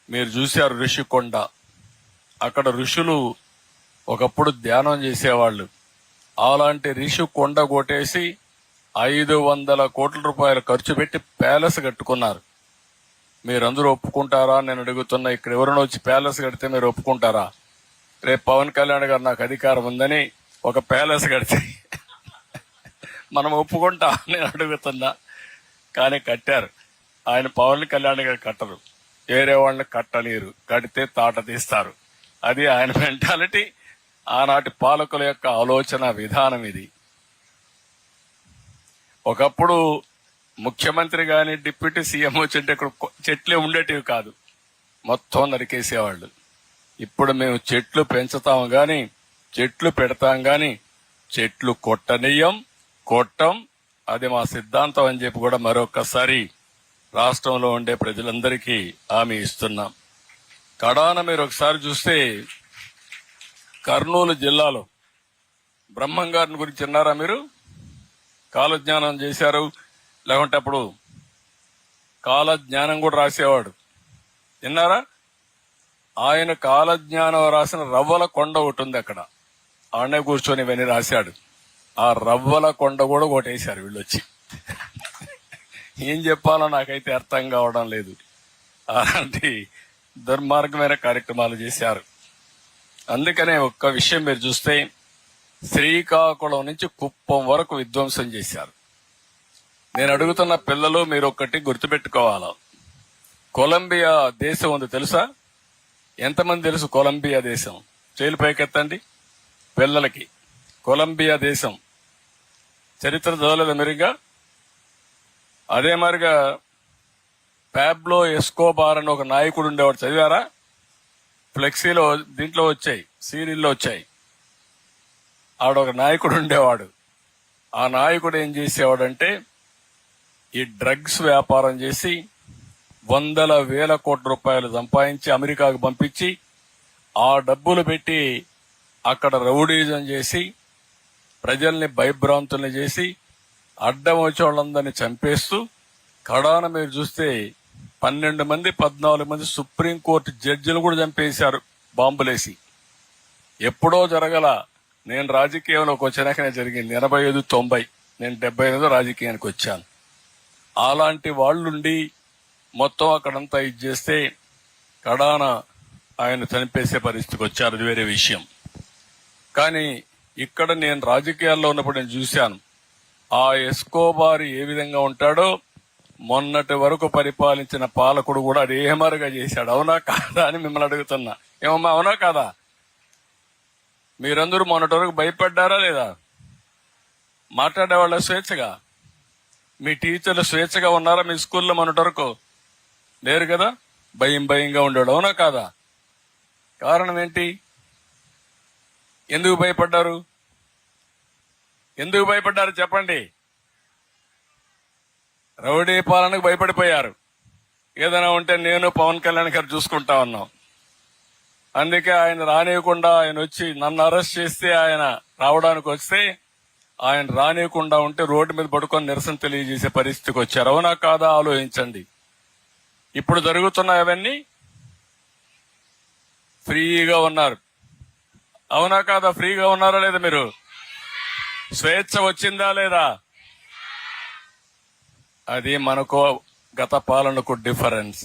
మీరు చూశారు ఋషికొండ. అక్కడ ఋషులు ఒకప్పుడు ధ్యానం చేసేవాళ్ళు. అలాంటి ఋషికొండ కొట్టేసి 500 కోట్ల రూపాయలు ఖర్చు పెట్టి ప్యాలెస్ కట్టుకున్నారు. మీరందరూ ఒప్పుకుంటారా నేను అడుగుతున్నా? ఇక్కడ ఎవరైనా వచ్చి ప్యాలెస్ కడితే మీరు ఒప్పుకుంటారా? రేపు పవన్ కళ్యాణ్ గారు నాకు అధికారం ఉందని ఒక ప్యాలెస్ కడితే మనం ఒప్పుకుంటా నేను అడుగుతున్నా. కానీ కట్టారు. ఆయన పవన్ కళ్యాణ్ గారు కట్టరు, వేరే వాళ్ళని కట్టలేరు. కడితే తాట తీస్తారు. అది ఆయన మెంటాలిటీ, ఆనాటి పాలకుల యొక్క ఆలోచన విధానం ఇది. ఒకప్పుడు ముఖ్యమంత్రి గాని డిప్యూటీ సీఎం వచ్చింటే ఇక్కడ చెట్లే ఉండేటివి కాదు, మొత్తం నరికేసేవాళ్ళు. ఇప్పుడు మేము చెట్లు పెంచుతాం గాని, చెట్లు పెడతాం గాని, చెట్లు కొట్టం. అది మా సిద్ధాంతం అని చెప్పి కూడా మరొకసారి రాష్ట్రంలో ఉండే ప్రజలందరికీ హామీ ఇస్తున్నాం. కడాన మీరు ఒకసారి చూస్తే కర్నూలు జిల్లాలో బ్రహ్మంగారిని గురించి విన్నారా మీరు? కాలజ్ఞానం చేశారు, లేకుంటే అప్పుడు కాలజ్ఞానం కూడా రాసేవాడు, విన్నారా? ఆయన కాలజ్ఞానం రాసిన రవ్వల కొండ ఒకటి ఉంది అక్కడ, ఆడనే కూర్చొని ఇవన్నీ రాశాడు. ఆ రవ్వల కొండ కూడా కొట్టేశారు వీళ్ళు వచ్చి. ఏం చెప్పాలో నాకైతే అర్థం కావడం లేదు. అలాంటి దుర్మార్గమైన కార్యక్రమాలు చేశారు. అందుకనే ఒక్క విషయం మీరు చూస్తే శ్రీకాకుళం నుంచి కుప్పం వరకు విధ్వంసం చేశారు. నేను అడుగుతున్న పిల్లలు మీరు ఒక్కటి గుర్తుపెట్టుకోవాలా, కొలంబియా దేశం ఉంది తెలుసా? ఎంతమంది తెలుసు కొలంబియా దేశం? చేలు పైకెత్తండి పిల్లలకి. కొలంబియా దేశం చరిత్ర చదవలేదు మెరుగ్గా? అదే మరిగా పాబ్లో ఎస్కోబార్ అని ఒక నాయకుడు ఉండేవాడు, చదివారా? ఫ్లెక్సీలో దీంట్లో వచ్చాయి, సీరియల్లో వచ్చాయి. ఆడొక నాయకుడు ఉండేవాడు. ఆ నాయకుడు ఏం చేసేవాడంటే ఈ డ్రగ్స్ వ్యాపారం చేసి 100,000 కోట్ల రూపాయలు సంపాదించి అమెరికాకు పంపించి ఆ డబ్బులు పెట్టి అక్కడ రౌడీజం చేసి ప్రజల్ని భయభ్రాంతుల్ని చేసి అడ్డం వచ్చే వాళ్ళందరినీ చంపేస్తూ కడాన మీరు చూస్తే 12 మంది 14 మంది సుప్రీంకోర్టు జడ్జిలు కూడా చంపేశారు బాంబులేసి. ఎప్పుడో జరగల, నేను రాజకీయంలోకి వచ్చినాకనే జరిగింది. 85-90, నేను 78 రాజకీయానికి వచ్చాను. అలాంటి వాళ్ళుండి మొత్తం అక్కడంతా ఇది చేస్తే కడాన ఆయన చనిపేసే పరిస్థితికి వచ్చారు. అది వేరే విషయం. కానీ ఇక్కడ నేను రాజకీయాల్లో ఉన్నప్పుడు నేను చూశాను ఆ ఎస్కోబార్ ఏ విధంగా ఉంటాడో మొన్నటి వరకు పరిపాలించిన పాలకుడు కూడా అదే మరుగా చేశాడు. అవునా కాదా అని మిమ్మల్ని అడుగుతున్నా. ఏమమ్మా, అవునా కాదా? మీరందరూ మొన్నటి వరకు భయపడ్డారా లేదా? మాట్లాడేవాళ్ళ స్వేచ్ఛగా? మీ టీచర్లు స్వేచ్ఛగా ఉన్నారా మీ స్కూల్లో? మొన్నటి వరకు లేరు కదా, భయంగా ఉండేవాడు. అవునా కాదా? కారణం ఏంటి? ఎందుకు భయపడ్డారు? ఎందుకు భయపడ్డారు చెప్పండి? రౌడీ పాలనకు భయపడిపోయారు. ఏదైనా ఉంటే నేను పవన్ కళ్యాణ్ గారు చూసుకుంటా ఉన్నాం. అందుకే ఆయన రానియకుండా, ఆయన వచ్చి నన్ను అరెస్ట్ చేస్తే, ఆయన రావడానికి వస్తే ఆయన రానియకుండా ఉంటే రోడ్డు మీద పడుకొని నిరసన తెలియజేసే పరిస్థితికి వచ్చారు. అవునా కాదా? ఆలోచించండి. ఇప్పుడు జరుగుతున్నాయవన్నీ ఫ్రీగా ఉన్నారు. అవునా కాదా? ఫ్రీగా ఉన్నారా లేదా? మీరు స్వేచ్ఛ వచ్చిందా లేదా? అది మనకు గత పాలనకు డిఫరెన్స్.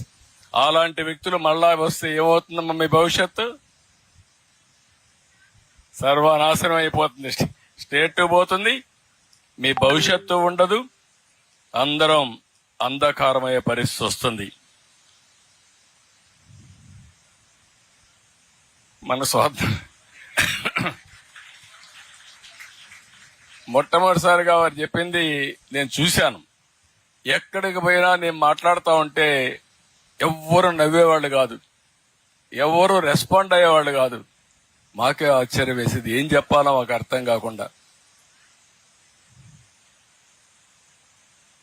అలాంటి వ్యక్తులు మళ్ళా వస్తే ఏమవుతుందమ్మా? మీ భవిష్యత్తు సర్వనాశనం అయిపోతుంది. స్టేట్ పోతుంది, మీ భవిష్యత్తు ఉండదు, అందరం అంధకారమయ్యే పరిస్థితి వస్తుంది. మన స్వార్థం. మొట్టమొదటిసారిగా వారు చెప్పింది నేను చూశాను. ఎక్కడికి పోయినా నేను మాట్లాడుతూ ఉంటే ఎవ్వరు నవ్వేవాళ్ళు కాదు, ఎవరు రెస్పాండ్ అయ్యేవాళ్ళు కాదు. మాకే ఆశ్చర్యం వేసేది, ఏం చెప్పాలో మాకు అర్థం కాకుండా.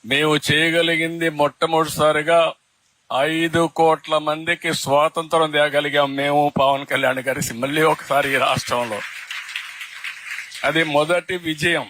మేము చేయగలిగింది మొట్టమొదటిసారిగా 5 కోట్ల మందికి స్వాతంత్రం తేగలిగాం మేము, పవన్ కళ్యాణ్ గారికి మళ్ళీ ఒకసారి ఈ రాష్ట్రంలో. అది మొదటి విజయం.